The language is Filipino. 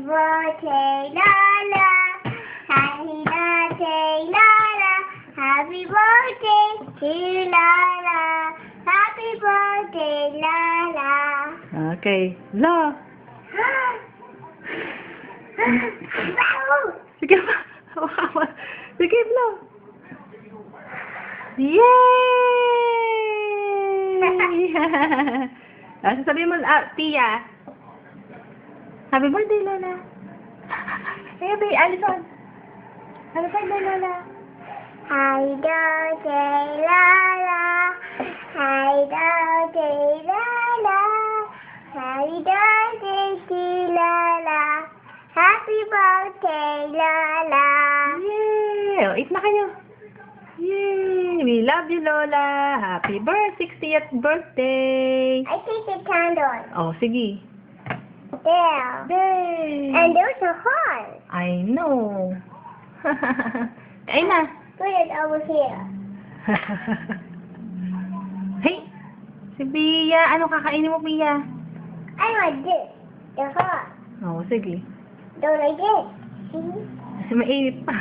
birthday, Lola. Happy birthday, Lola. Happy birthday to Lola. Happy birthday, Lola. Okay. La. Wow! Sige pa. Sige pa. Yay! Sasabihin mo, Tia. Happy birthday, Lola. Happy, Alison. Happy birthday, Lola. Happy birthday, Lola. Happy birthday, Lola. Happy birthday to Lola. Happy birthday, Lola. Yay! O, eat na kayo. Yay! We love you, Lola. Happy 60th birthday. I take the candle. Oh, sige. There. Yay! And there's a horse. I know. Kain na. Put it over here. Hey! Si Pia. Ano kakainin mo, Pia? I like this. The horse. Oh, sige. Don't like this. See? Kasi mainit pa.